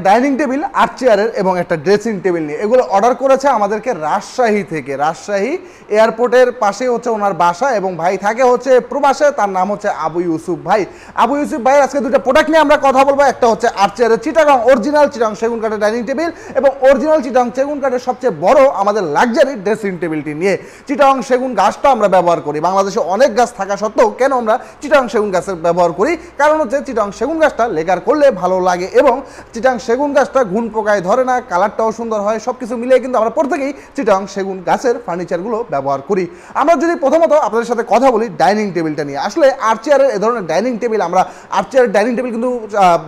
Dining table, আট চেয়ারের এবং একটা ড্রেসিং টেবিল নিয়ে এগুলো অর্ডার করেছে আমাদেরকে রাজশাহী থেকে। রাজশাহী এয়ারপোর্টের পাশেই হচ্ছে ওনার বাসা এবং ভাই থাকে হচ্ছে প্রবাসে, তার নাম হচ্ছে আবু ইউসুফ ভাই। আবু ইউসুফ ভাই আজকে দুটো প্রোডাক্ট নিয়ে আমরা কথা বলবো। একটা হচ্ছে আট চেয়ারের চিটাগাং অরিজিনাল চিটাগাং সেগুন কাঠের ডাইনিং টেবিল এবং অরিজিনাল চিটাগাং সেগুন কাঠের সবচেয়ে বড় আমাদের লাক্সারি ড্রেসিং টেবিলটি নিয়ে। চিটাগাং সেগুন গাছটা আমরা ব্যবহার করি, বাংলাদেশে অনেক গাছ থাকা সত্ত্বেও কেন আমরা চিটাগাং সেগুন গাছের ব্যবহার করি? কারণ হচ্ছে চিটাগাং সেগুন গাছটা লেগার করলে ভালো লাগে এবং চিটাগাং সেগুন গাছটা ঘুন পোকায় ধরে না, কালারটাও সুন্দর হয়। সব কিছু মিলিয়ে কিন্তু আমরা প্রত্যেকেই চিটাগাং সেগুন গাছের ফার্নিচারগুলো ব্যবহার করি। আমরা যদি প্রথমত আপনাদের সাথে কথা বলি ডাইনিং টেবিলটা নিয়ে, আসলে আট চেয়ারের এ ধরনের ডাইনিং টেবিল আমরা আট চেয়ারের ডাইনিং টেবিল কিন্তু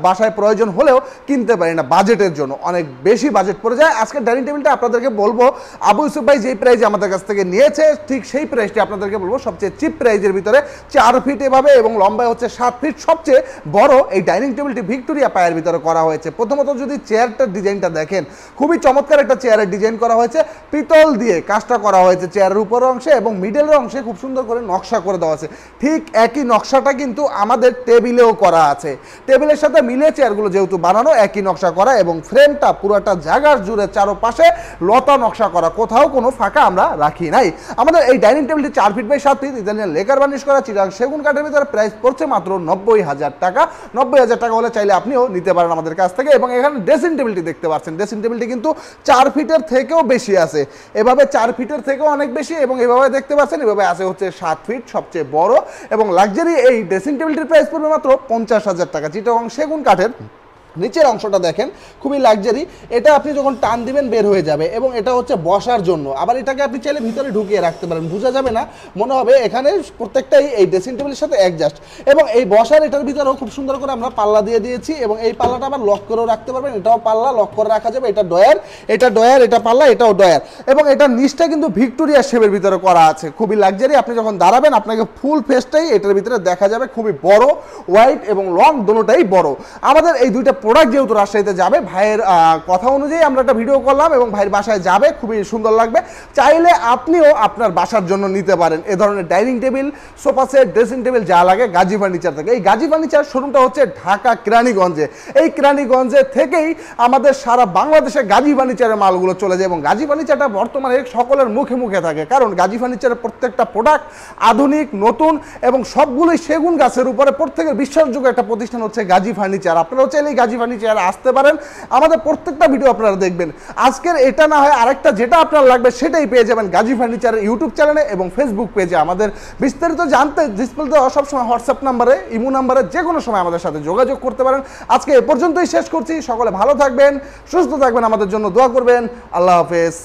বাসায় প্রয়োজন হলেও কিনতে পারি না, বাজেটের জন্য অনেক বেশি বাজেট পড়ে যায়। আজকের ডাইনিং টেবিলটা আপনাদেরকে বলবো আবু ইউসুফ ভাই যেই প্রাইজে আমাদের কাছ থেকে নিয়েছে ঠিক সেই প্রাইসটি আপনাদেরকে বলবো। সবচেয়ে চিপ প্রাইজের ভিতরে 4 ফিট এভাবে এবং লম্বায় হচ্ছে 7 ফিট, সবচেয়ে বড় এই ডাইনিং টেবিলটি ভিক্টোরিয়া পায়ের ভিতরে করা হয়েছে। প্রথমত যদি চেয়ারটার ডিজাইনটা দেখেন, খুবই চমৎকার একটা চেয়ারের ডিজাইন করা হয়েছে, পিতল দিয়ে কাজটা করা হয়েছে চেয়ারের উপর অংশে এবং মিডলের অংশে খুব সুন্দর করে নকশা করে দেওয়া আছে। ঠিক একই নকশাটা কিন্তু আমাদের টেবিলেও করা আছে। টেবিলের সাথে মিলে চেয়ারগুলো যেহেতু বানানো, একই নকশা করা এবং ফ্রেমটা পুরোটা জায়গার জুড়ে চারপাশে লতা নকশা করা, কোথাও কোনো ফাঁকা আমরা রাখি নাই। আমাদের এই ডাইনিং টেবিলটি 4 feet by 7 feet Italian lacquer varnish করা চিটাগাং সেগুন কাঠের ভিতরে প্রাইস পড়ছে মাত্র 90,000 টাকা। 90,000 টাকা হলে চাইলে আপনিও নিতে পারেন আমাদের কাছ থেকে। এবং এখানে ড্রেসিং টেবিলটি দেখতে পাচ্ছেন, ড্রেসিং টেবিলটি কিন্তু 4 ফিটের থেকেও বেশি আছে, এভাবে 4 ফিটের থেকেও অনেক বেশি এবং এভাবে দেখতে পাচ্ছেন এভাবে আছে হচ্ছে 7 ফিট, সবচেয়ে বড় এবং লাক্সারি এই ড্রেসিং টেবিলটির প্রাইস পড়বে মাত্র 50,000 টাকা। চিটাগাং সেগুন কাঠের নিচের অংশটা দেখেন খুবই লাক্সারি, এটা আপনি যখন টান দিবেন বের হয়ে যাবে এবং এটা হচ্ছে বসার জন্য। আবার এটাকে আপনি চাইলে ভিতরে ঢুকিয়ে রাখতে পারেন, বোঝা যাবে না, মনে হবে এখানে প্রত্যেকটাই এই ড্রেসিং টেবিলের সাথে অ্যাডজাস্ট। এবং এই বসার এটার ভিতরেও খুব সুন্দর করে আমরা পাল্লা দিয়ে দিয়েছি এবং এই পাল্লাটা আবার লক করেও রাখতে পারবেন, এটাও পাল্লা লক করে রাখা যাবে। এটা ডয়ার, এটা ডয়ার, এটা পাল্লা, এটাও ডয়ার এবং এটার নিচটা কিন্তু ভিক্টোরিয়া শেপের ভিতরে করা আছে, খুবই লাক্সারি। আপনি যখন দাঁড়াবেন আপনাকে ফুল ফেসটাই এটার ভিতরে দেখা যাবে, খুবই বড়, হোয়াইট এবং লং দুটোটাই বড়। আমাদের এই দুইটা প্রোডাক্ট যেহেতু রাজশাহীতে যাবে, ভাইয়ের কথা অনুযায়ী আমরা একটা ভিডিও করলাম এবং ভাইয়ের বাসায় যাবে, খুবই সুন্দর লাগবে। চাইলে আপনিও আপনার বাসার জন্য নিতে পারেন এ ধরনের dining table, sofa set, dressing table যা লাগে গাজী ফার্নিচার থেকে। এই গাজী ফার্নিচার শোরুমটা হচ্ছে ঢাকা কেরানীগঞ্জে। এই কেরানীগঞ্জে থেকেই আমাদের সারা বাংলাদেশে গাজী ফার্নিচারের মালগুলো চলে যায় এবং গাজী ফার্নিচারটা বর্তমানে সকলের মুখে মুখে থাকে, কারণ গাজী ফার্নিচারের প্রত্যেকটা প্রোডাক্ট আধুনিক, নতুন এবং সবগুলোই সেগুন গাছের উপরে। প্রত্যেকের বিশ্বাসযোগ্য একটা প্রতিষ্ঠান হচ্ছে গাজী ফার্নিচার। আপনারাও চাইলে গাজী ফার্নিচার আসতে পারেন, আমাদের প্রত্যেকটা ভিডিও আপনারা দেখবেন। আজকের এটা না হয় আরেকটা যেটা আপনার লাগবে সেটাই পেয়ে যাবেন গাজী ফার্নিচারের ইউটিউব চ্যানেলে এবং ফেসবুক পেজে। আমাদের বিস্তারিত জানতে ডিসপ্লেতে সবসময় হোয়াটসঅ্যাপ নাম্বারে, ইমো নাম্বারে যে কোনো সময় আমাদের সাথে যোগাযোগ করতে পারেন। আজকে এ পর্যন্তই শেষ করছি, সকলে ভালো থাকবেন, সুস্থ থাকবেন, আমাদের জন্য দোয়া করবেন। আল্লাহ হাফেজ।